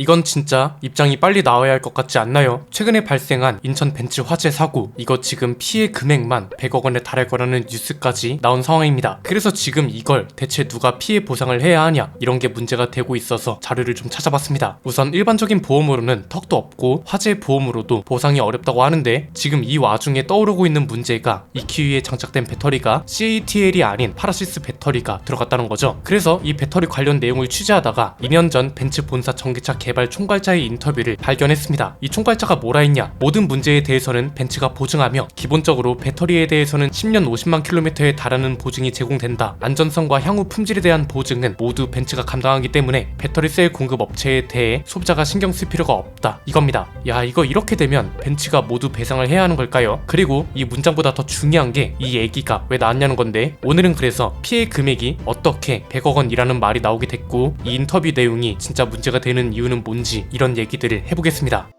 이건 진짜 입장이 빨리 나와야 할 것 같지 않나요? 최근에 발생한 인천 벤츠 화재 사고, 이거 지금 피해 금액만 100억 원에 달할 거라는 뉴스까지 나온 상황입니다. 그래서 지금 이걸 대체 누가 피해 보상을 해야 하냐, 이런 게 문제가 되고 있어서 자료를 좀 찾아봤습니다. 우선 일반적인 보험으로는 턱도 없고 화재 보험으로도 보상이 어렵다고 하는데, 지금 이 와중에 떠오르고 있는 문제가 EQE에 장착된 배터리가 CATL이 아닌 파라시스 배터리가 들어갔다는 거죠. 그래서 이 배터리 관련 내용을 취재하다가 2년 전 벤츠 본사 전기차 개발 총괄자의 인터뷰를 발견했습니다. 이 총괄자가 뭐라 했냐, 모든 문제에 대해서는 벤츠가 보증하며 기본적으로 배터리에 대해서는 10년 50만 킬로미터에 달하는 보증이 제공된다. 안전성과 향후 품질에 대한 보증은 모두 벤츠가 감당하기 때문에 배터리 셀 공급 업체에 대해 소비자가 신경 쓸 필요가 없다, 이겁니다. 야, 이거 이렇게 되면 벤츠가 모두 배상을 해야 하는 걸까요? 그리고 이 문장보다 더 중요한 게 이 얘기가 왜 나왔냐는 건데, 오늘은 그래서 피해 금액이 어떻게 100억 원이라는 말이 나오게 됐고, 이 인터뷰 내용이 진짜 문제가 되는 이유는 뭔지, 이런 얘기들을 해보겠습니다.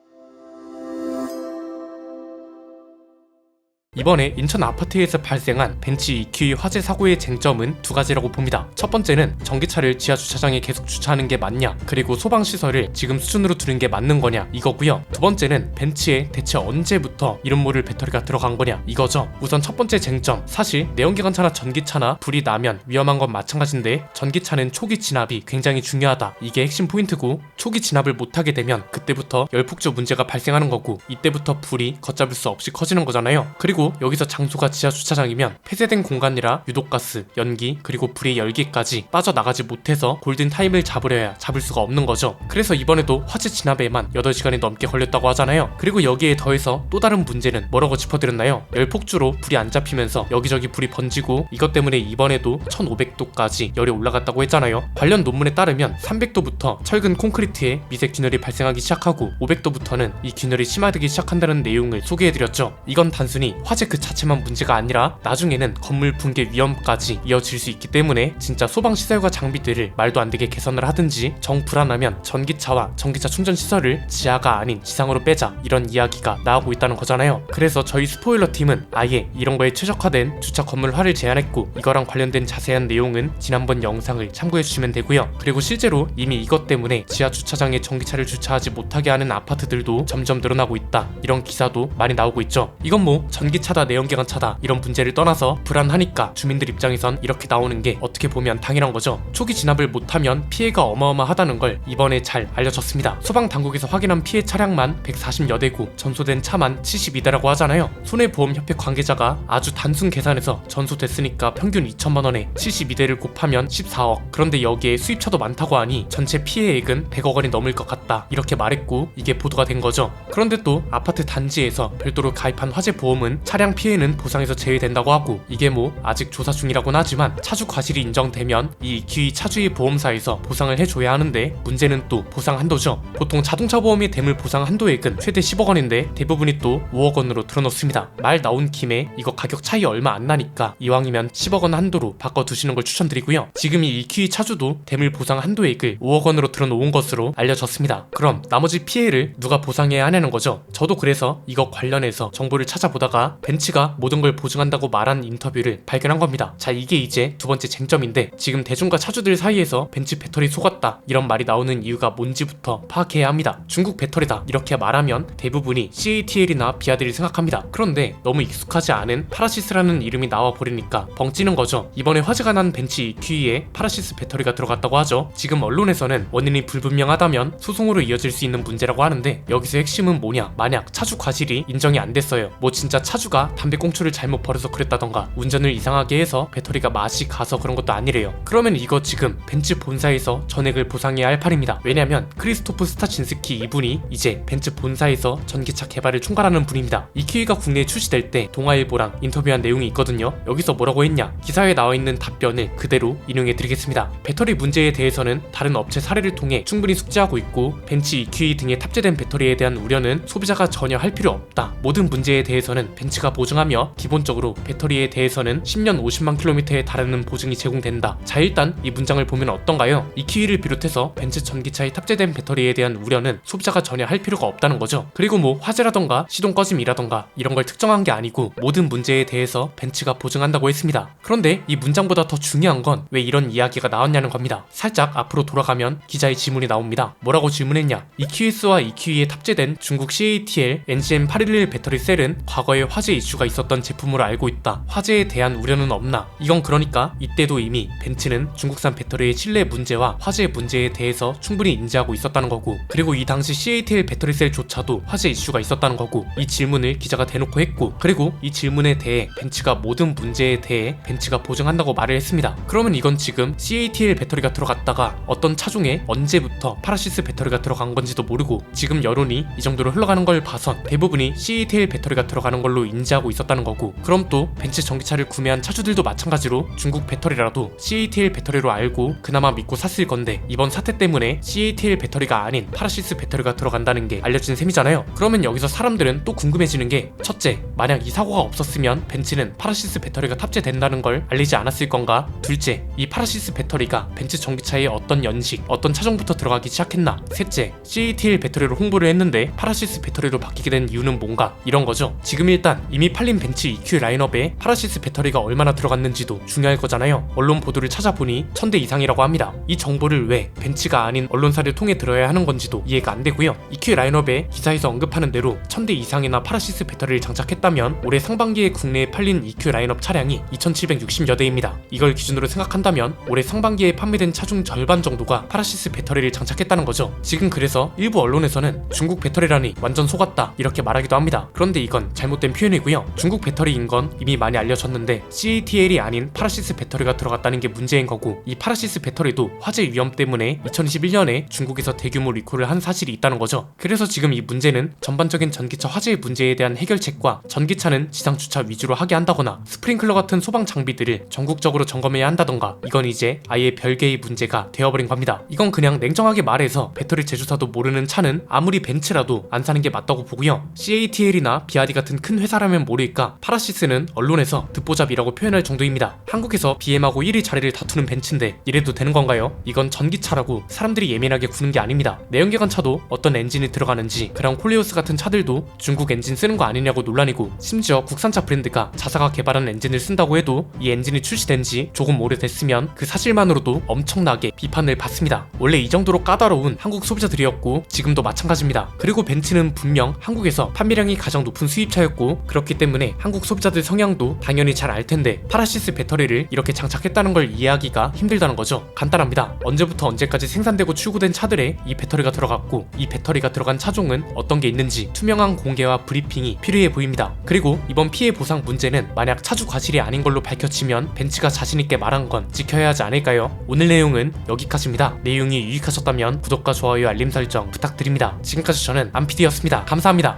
이번에 인천 아파트에서 발생한 벤츠 EQE 화재 사고의 쟁점은 두 가지라고 봅니다. 첫 번째는 전기차를 지하 주차장에 계속 주차하는 게 맞냐, 그리고 소방시설을 지금 수준으로 두는 게 맞는 거냐, 이거고요. 두 번째는 벤츠에 대체 언제부터 이런 모를 배터리가 들어간 거냐, 이거죠. 우선 첫 번째 쟁점, 사실 내연기관차나 전기차나 불이 나면 위험한 건 마찬가지인데, 전기차는 초기 진압이 굉장히 중요하다, 이게 핵심 포인트고, 초기 진압을 못하게 되면 그때부터 열폭주 문제가 발생하는 거고, 이때부터 불이 걷잡을 수 없이 커지는 거잖아요. 그리고 여기서 장소가 지하 주차장이면 폐쇄된 공간이라 유독가스, 연기, 그리고 불의 열기까지 빠져나가지 못해서 골든타임을 잡으려야 잡을 수가 없는 거죠. 그래서 이번에도 화재 진압에만 8시간이 넘게 걸렸다고 하잖아요. 그리고 여기에 더해서 또 다른 문제는 뭐라고 짚어드렸나요? 열폭주로 불이 안 잡히면서 여기저기 불이 번지고, 이것 때문에 이번에도 1500도까지 열이 올라갔다고 했잖아요. 관련 논문에 따르면 300도부터 철근 콘크리트에 미세 균열이 발생하기 시작하고 500도부터는 이 균열이 심화되기 시작한다는 내용을 소개해드렸죠. 이건 단순히 화재 그 자체만 문제가 아니라 나중에는 건물 붕괴 위험까지 이어질 수 있기 때문에 진짜 소방시설과 장비들을 말도 안 되게 개선을 하든지, 정 불안하면 전기차와 전기차 충전 시설을 지하가 아닌 지상으로 빼자, 이런 이야기가 나오고 있다는 거잖아요. 그래서 저희 스포일러 팀은 아예 이런 거에 최적화된 주차 건물화를 제안했고, 이거랑 관련된 자세한 내용은 지난번 영상을 참고해 주시면 되고요. 그리고 실제로 이미 이것 때문에 지하 주차장에 전기차를 주차하지 못하게 하는 아파트들도 점점 늘어나고 있다, 이런 기사도 많이 나오고 있죠. 이건 뭐 전기차다 내연기관차다 이런 문제를 떠나서 불안하니까 주민들 입장에선 이렇게 나오는 게 어떻게 보면 당연한 거죠. 초기 진압을 못하면 피해가 어마어마하다는 걸 이번에 잘 알려졌습니다. 소방당국에서 확인한 피해 차량만 140여 대고 전소된 차만 72대라고 하잖아요. 손해보험협회 관계자가 아주 단순 계산해서 전소됐으니까 평균 2천만 원에 72대를 곱하면 14억, 그런데 여기에 수입차도 많다고 하니 전체 피해액은 100억 원이 넘을 것 같다, 이렇게 말했고, 이게 보도가 된 거죠. 그런데 또 아파트 단지에서 별도로 가입한 화재 보험은 차량 피해는 보상에서 제외된다고 하고, 이게 뭐 아직 조사 중이라고는 하지만 차주 과실이 인정되면 이 EQE 차주의 보험사에서 보상을 해줘야 하는데, 문제는 또 보상 한도죠. 보통 자동차 보험의 대물 보상 한도액은 최대 10억 원인데 대부분이 또 5억 원으로 들어놓습니다. 말 나온 김에 이거 가격 차이 얼마 안 나니까 이왕이면 10억 원 한도로 바꿔두시는 걸 추천드리고요. 지금 이 EQE 차주도 대물 보상 한도액을 5억 원으로 들어놓은 것으로 알려졌습니다. 그럼 나머지 피해를 누가 보상해야 하냐는 거죠. 저도 그래서 이거 관련해서 정보를 찾아보다가 벤츠가 모든 걸 보증한다고 말한 인터뷰를 발견한 겁니다. 자, 이게 이제 두 번째 쟁점인데, 지금 대중과 차주들 사이에서 벤츠 배터리 속았다 이런 말이 나오는 이유가 뭔지부터 파악해야 합니다. 중국 배터리다 이렇게 말하면 대부분이 CATL이나 비아들을 생각합니다. 그런데 너무 익숙하지 않은 파라시스라는 이름이 나와 버리니까 벙찌는 거죠. 이번에 화재가 난 벤츠 EQE에 파라시스 배터리가 들어갔다고 하죠. 지금 언론에서는 원인이 불분명하다면 소송으로 이어질 수 있는 문제라고 하는데, 여기서 핵심은 뭐냐, 만약 차주 과실이 인정이 안 됐어요. 뭐 진짜 차주가 담배 꽁초를 잘못 버려서 그랬다던가, 운전을 이상하게 해서 배터리가 맛이 가서 그런 것도 아니래요. 그러면 이거 지금 벤츠 본사에서 전액을 보상해야 할 판입니다. 왜냐면 크리스토프 스타친스키 이분이 이제 벤츠 본사에서 전기차 개발을 총괄하는 분입니다. EQE가 국내에 출시될 때 동아일보랑 인터뷰한 내용이 있거든요. 여기서 뭐라고 했냐, 기사에 나와 있는 답변을 그대로 인용해 드리겠습니다. 배터리 문제에 대해서는 다른 업체 사례를 통해 충분히 숙지하고 있고, 벤츠 EQE 등에 탑재된 배터리에 대한 우려는 소비자가 전혀 할 필요 없다. 모든 문제에 대해서는 벤츠가 벤츠가 보증하며 기본적으로 배터리에 대해서는 10년 50만 킬로미터에 달하는 보증이 제공된다. 자, 일단 이 문장을 보면 어떤가요? EQE를 비롯해서 벤츠 전기차에 탑재된 배터리에 대한 우려는 소비자가 전혀 할 필요가 없다는 거죠. 그리고 뭐 화재라던가 시동 꺼짐이라던가 이런 걸 특정한 게 아니고 모든 문제에 대해서 벤츠가 보증한다고 했습니다. 그런데 이 문장보다 더 중요한 건 왜 이런 이야기가 나왔냐는 겁니다. 살짝 앞으로 돌아가면 기자의 질문이 나옵니다. 뭐라고 질문했냐? EQS와 EQE에 탑재된 중국 CATL NGM811 배터리 셀은 과거에 화재 이슈가 있었던 제품으로 알고 있다. 화재에 대한 우려는 없나? 이건 그러니까 이때도 이미 벤츠는 중국산 배터리의 신뢰 문제와 화재 문제에 대해서 충분히 인지하고 있었다는 거고, 그리고 이 당시 CATL 배터리 셀조차도 화재 이슈가 있었다는 거고, 이 질문을 기자가 대놓고 했고, 그리고 이 질문에 대해 벤츠가 모든 문제에 대해 벤츠가 보증한다고 말을 했습니다. 그러면 이건 지금 CATL 배터리가 들어갔다가 어떤 차종에 언제부터 파라시스 배터리가 들어간 건지도 모르고 지금 여론이 이 정도로 흘러가는 걸 봐선 대부분이 CATL 배터리가 들어가는 걸로 인지하고 있었다는 거고, 그럼 또 벤츠 전기차를 구매한 차주들도 마찬가지로 중국 배터리라도 CATL 배터리로 알고 그나마 믿고 샀을 건데, 이번 사태 때문에 CATL 배터리가 아닌 파라시스 배터리가 들어간다는 게 알려진 셈이잖아요. 그러면 여기서 사람들은 또 궁금해지는 게, 첫째, 만약 이 사고가 없었으면 벤츠는 파라시스 배터리가 탑재된다는 걸 알리지 않았을 건가? 둘째, 이 파라시스 배터리가 벤츠 전기차에 어떤 연식, 어떤 차종부터 들어가기 시작했나? 셋째, CATL 배터리로 홍보를 했는데 파라시스 배터리로 바뀌게 된 이유는 뭔가? 이런 거죠. 지금 일단 이미 팔린 벤츠 EQ 라인업에 파라시스 배터리가 얼마나 들어갔는지도 중요할 거잖아요. 언론 보도를 찾아보니 1000대 이상이라고 합니다. 이 정보를 왜 벤츠가 아닌 언론사를 통해 들어야 하는 건지도 이해가 안 되고요. EQ 라인업에 기사에서 언급하는 대로 1000대 이상이나 파라시스 배터리를 장착했다면 올해 상반기에 국내에 팔린 EQ 라인업 차량이 2760여 대입니다. 이걸 기준으로 생각한다면 올해 상반기에 판매된 차 중 절반 정도가 파라시스 배터리를 장착했다는 거죠. 지금 그래서 일부 언론에서는 중국 배터리라니 완전 속았다 이렇게 말하기도 합니다. 그런데 이건 잘못된 표현이고요. 중국 배터리인 건 이미 많이 알려졌는데 CATL이 아닌 파라시스 배터리가 들어갔다는 게 문제인 거고, 이 파라시스 배터리도 화재 위험 때문에 2021년에 중국에서 대규모 리콜을 한 사실이 있다는 거죠. 그래서 지금 이 문제는 전반적인 전기차 화재 문제에 대한 해결책과 전기차는 지상 주차 위주로 하게 한다거나 스프링클러 같은 소방 장비들을 전국적으로 점검해야 한다던가, 이건 이제 아예 별개의 문제가 되어버린 겁니다. 이건 그냥 냉정하게 말해서 배터리 제조사도 모르는 차는 아무리 벤츠라도 안 사는 게 맞다고 보고요. CATL이나 BYD 같은 큰 회사라면 모를까 파라시스는 언론에서 듣보잡이라고 표현할 정도입니다. 한국에서 BM하고 1위 자리를 다투는 벤츠인데 이래도 되는 건가요? 이건 전기차라고 사람들이 예민하게 구는 게 아닙니다. 내연기관 차도 어떤 엔진이 들어가는지, 그랑 콜리오스 같은 차들도 중국 엔진 쓰는 거 아니냐고 논란이고, 심지어 국산차 브랜드가 자사가 개발한 엔진을 쓴다고 해도 이 엔진이 출시된 지 조금 오래됐으면 그 사실만으로도 엄청나게 비판을 받습니다. 원래 이 정도로 까다로운 한국 소비자들이었고 지금도 마찬가지입니다. 그리고 벤츠는 분명 한국에서 판매량이 가장 높은 수입차였고, 그렇기 때문에 한국 소비자들 성향도 당연히 잘 알 텐데 파라시스 배터리를 이렇게 장착했다는 걸 이해하기가 힘들다는 거죠. 간단합니다. 언제부터 언제까지 생산되고 출고된 차들에 이 배터리가 들어갔고, 이 배터리가 들어간 차종은 어떤 게 있는지 투명한 공개와 브리핑이 필요해 보입니다. 그리고 이번 피해 보상 문제는 만약 차주 과실이 아닌 걸로 밝혀지면 벤츠가 자신있게 말한 건 지켜야 하지 않을까요? 오늘 내용은 여기까지입니다. 내용이 유익하셨다면 구독과 좋아요, 알림 설정 부탁드립니다. 지금까지 저는 안PD였습니다. 감사합니다.